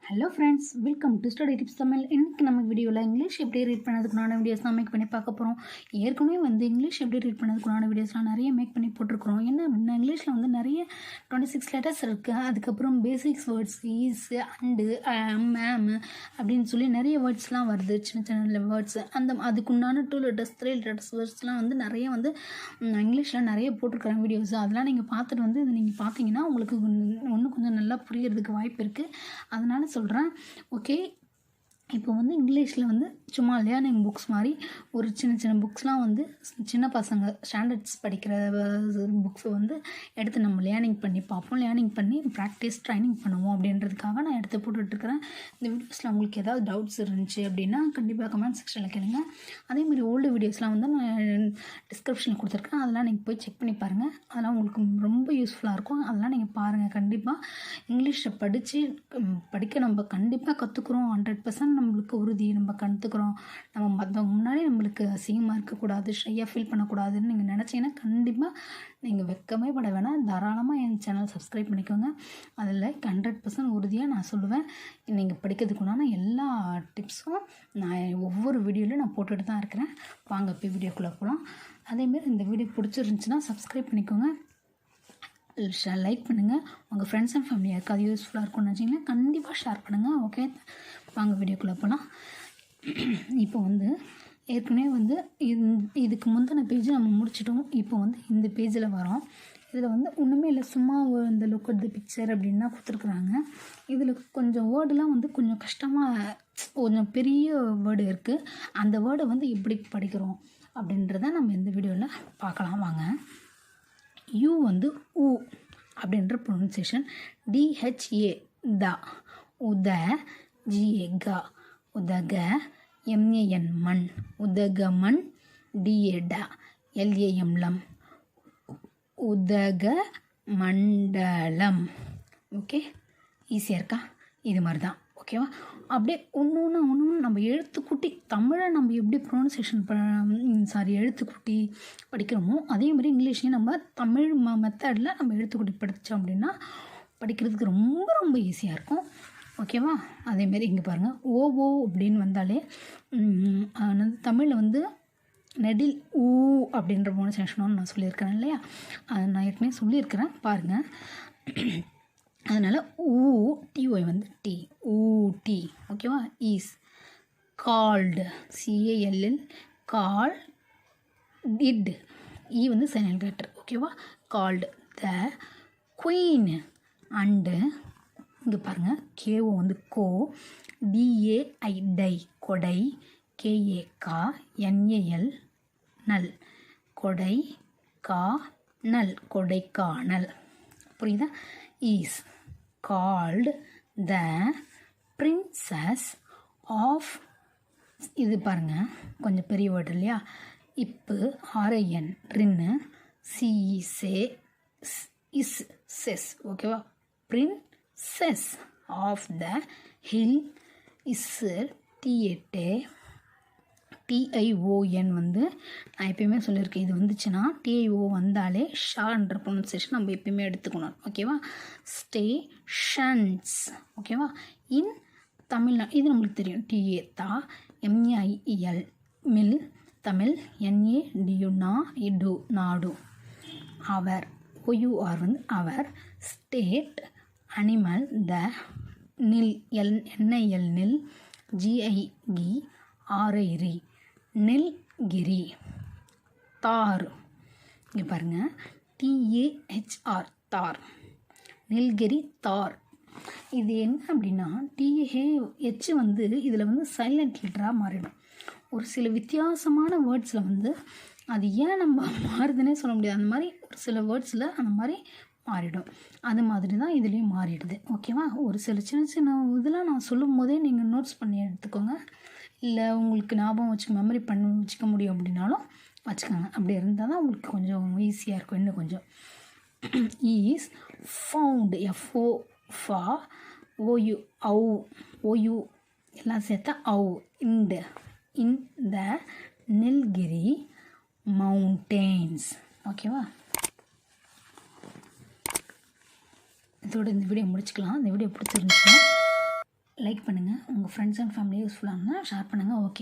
Hello friends, welcome to study tips Tamil. இன்றைக்கி நம்ம வீடியோவில் இங்கிலீஷ் எப்படி ரீட் பண்ணதுக்குனான வீடியோஸ் தான் மேக் பண்ணி பார்க்க போகிறோம். ஏற்கனவே இங்கிலீஷ் எப்படி ரீட் பண்ணதுக்குனான வீடியோஸ்லாம் நிறைய மேக் பண்ணி போட்டிருக்கிறோம். என்ன அப்படின்னா, இங்கிலீஷில் நிறைய 26 லெட்டர்ஸ் இருக்குது. அதுக்கப்புறம் basics words is, and, ma'am அப்படின்னு சொல்லி நிறைய வேர்ட்ஸ்லாம் வருது, சின்ன சின்ன வேர்ட்ஸ். அதுக்குண்டான 2 letters 3 letters வேர்ட்ஸ்லாம் நிறைய இங்கிலீஷில் நிறைய போட்டிருக்கிறேன் வீடியோஸ். அதெல்லாம் நீங்கள் பார்த்துட்டு இதை நீங்கள் பார்த்தீங்கன்னா உங்களுக்கு இன்னும் கொஞ்சம் நல்லா புரியறதுக்கு வாய்ப்பு இருக்குது. அதனால் சொல்கிறேன். ஓகே, இப்போ இங்கிலீஷில் சும்மா லேர்னிங் புக்ஸ் மாதிரி ஒரு சின்ன சின்ன புக்ஸ்லாம் சின்ன பசங்க ஸ்டாண்டர்ட்ஸ் படிக்கிற புக்ஸை எடுத்து நம்ம லேர்னிங் பண்ணி பார்ப்போம். லேர்னிங் பண்ணி ப்ராக்டிஸ் ட்ரைனிங் பண்ணுவோம் அப்படின்றதுக்காக நான் எடுத்து போட்டுட்ருக்கிறேன். இந்த வீடியோஸில் உங்களுக்கு ஏதாவது டவுட்ஸ் இருந்துச்சு அப்படின்னா கண்டிப்பாக கமெண்ட் செக்ஷனில் கேளுங்க. அதேமாதிரி ஓல்டு வீடியோஸ்லாம் நான் டிஸ்கிரிப்ஷனில் கொடுத்துருக்கேன். அதெல்லாம் நீங்கள் போய் செக் பண்ணி பாருங்கள். அதெல்லாம் உங்களுக்கு ரொம்ப யூஸ்ஃபுல்லாக இருக்கும். அதெல்லாம் நீங்கள் பாருங்கள். கண்டிப்பாக இங்கிலீஷை படிக்க நம்ம கண்டிப்பாக கற்றுக்குறோம். 100% நம்மளுக்கு உறுதி. நம்ம கற்றுக்குறோம். நம்ம மற்றவங்க முன்னாடி நம்மளுக்கு அசிங்கமாக இருக்கக்கூடாது, ஷையாக ஃபீல் பண்ணக்கூடாதுன்னு நீங்கள் நினச்சிங்கன்னா கண்டிப்பாக நீங்கள் வெட்கமே பட வேணாம். தாராளமாக என் சேனல் சப்ஸ்கிரைப் பண்ணிக்கோங்க. அதில் 100% உறுதியாக நான் சொல்லுவேன். நீங்கள் படிக்கிறதுக்குண்டான எல்லா டிப்ஸும் நான் ஒவ்வொரு வீடியோலையும் நான் போட்டுட்டு தான் இருக்கிறேன். வாங்க போய் வீடியோக்குள்ளே போகலாம். அதேமாரி இந்த வீடியோ பிடிச்சிருந்துச்சுன்னா சப்ஸ்கிரைப் பண்ணிக்கோங்க, லைக் பண்ணுங்கள். உங்கள் ஃப்ரெண்ட்ஸ் அண்ட் ஃபேமிலி யாருக்காவது யூஸ்ஃபுல்லாக இருக்கும்னு நினச்சிங்கன்னா கண்டிப்பாக ஷேர் பண்ணுங்கள். ஓகே, வாங்க வீடியோக்குள்ளே போகலாம். இப்போ ஏற்கனவே இதுக்கு முந்தின பேஜ் நம்ம முடிச்சிட்டோம். இப்போ இந்த பேஜில் வரோம். இதில் ஒன்றுமே இல்லை, சும்மா இந்த லுக் அட் தி பிக்சர் அப்படின்னா கொடுத்துருக்குறாங்க. இதில் கொஞ்சம் வேர்டெலாம் கொஞ்சம் கஷ்டமாக, கொஞ்சம் பெரிய வேர்டு இருக்குது. அந்த வேர்டை எப்படி படிக்கிறோம் அப்படின்றத நம்ம இந்த வீடியோவில் பார்க்கலாம். வாங்க. யூ ஊ அப்படின்ற ப்ரொனன்சியேஷன். டிஹெச்ஏ த, உத, ஜிஏ க, உதக, எம்ஏஎன் மண், உதகமண், டிஏ ட, எல்ஏஎம் லம், உதக மண்டலம். ஓகே, ஈஸியாக இருக்கா? இது மாதிரி தான். ஓகேவா? அப்படியே ஒன்று நம்ம எழுத்துக்கூட்டி தமிழை நம்ம எப்படி ப்ரொனன்சியேஷன் எழுத்துக்கூட்டி படிக்கிறோமோ அதே மாதிரி இங்கிலீஷையும் நம்ம தமிழ் மெத்தடில் நம்ம எழுத்துக்கூட்டி படித்தோம் அப்படின்னா படிக்கிறதுக்கு ரொம்ப ரொம்ப ஈஸியாக இருக்கும். ஓகேவா? அதேமாரி இங்கே பாருங்கள், ஓ அப்படின்னு வந்தாலே தமிழில் நெடில் ஊ அப்படின்ற ப்ரொனன்சியேஷனும் நான் சொல்லியிருக்கிறேன் இல்லையா? அதை நான் ஏற்கனவே சொல்லியிருக்கிறேன், பாருங்கள். அதனால் ஊ, டிஒய் டி, ஊட்டி. ஓகேவா? Is called, C A L L, call, did, E silent letter. ஓகேவா? கால்டு. த குயின், அண்டு, இங்கே பாருங்கள், கேஓ கோ, டிஏஐ டை, கொடை, கேஏ கா, என்ஏஎல் நல், கொடை கா நல், கொடைக்கானல். புரியுதா? is called the princess of, இது பாருங்கள் கொஞ்சம் பெரிய வேர்டு இல்லையா? இப்பு, ஆர்ஐஎன், ரின்னு, சிஇசே, இஸ், செஸ். ஓகேவா? Princess of the hill is, டிஏட்டே, டிஐஓஎன் நான் எப்பயுமே சொல்லியிருக்கேன். இது வந்துச்சுன்னா டிஐஓ வந்தாலே ஷான்ற ப்ரொனன்சியேஷன் நம்ம எப்பயுமே எடுத்துக்கணும். ஓகேவா? ஸ்டேஷன்ஸ். ஓகேவா? இன் தமிழ்நாடு, இது நம்மளுக்கு தெரியும். டிஏ தா, எம்ஏஐஎல் மில், தமிழ், என்ஏடியு நா, இடு நாடு. அவர், ஓயூஆர் அவர். ஸ்டேட், அனிமல், த, நில், என்ஐஎல் நில், ஜிஐகி, ஆர்ஐரி, நெல்கிரி. தார், இங்கே பாருங்கள், டிஏஹெச்ஆர், தார், நெல்கிரி, தார். இது என்ன அப்படின்னா டிஏஹெச் இதில் சைலண்ட் லெட்டராக மாறிடும். ஒரு சில வித்தியாசமான வேர்ட்ஸில் அது ஏன் நம்ம மாறுதுன்னே சொல்ல முடியாது. அந்த மாதிரி ஒரு சில வேர்ட்ஸில் அந்த மாதிரி மாறிடும். அது மாதிரி தான் இதுலேயும் மாறிடுது. ஓகேவா? ஒரு சில சின்ன சின்ன இதெல்லாம் நான் சொல்லும் போதே நீங்கள் நோட்ஸ் பண்ணி எடுத்துக்கோங்க. இல்லை உங்களுக்கு ஞாபகம் மெமரி பண்ணி வச்சுக்க முடியும் அப்படின்னாலும் வச்சுக்கோங்க. அப்படி இருந்தால் தான் உங்களுக்கு கொஞ்சம் ஈஸியாக இருக்கும். இன்னும் கொஞ்சம். ஈஸ் ஃபவுண்ட், எஃப்ஓ ஃபா, ஓயு அவு, ஓயு எல்லாம் சேர்த்தா அவு, இண்டு, இன் த நெல்கிரி மவுண்டெயின்ஸ். ஓகேவா? இதோட இந்த வீடியோ முடிச்சுக்கலாம். இந்த வீடியோ பிடிச்சிருந்துச்சுன்னா லைக் பண்ணுங்கள். உங்கள் ஃப்ரெண்ட்ஸ் அண்ட் ஃபேமிலி யூஸ்ஃபுல்லாக இருந்தால் ஷேர் பண்ணுங்கள். ஓகே.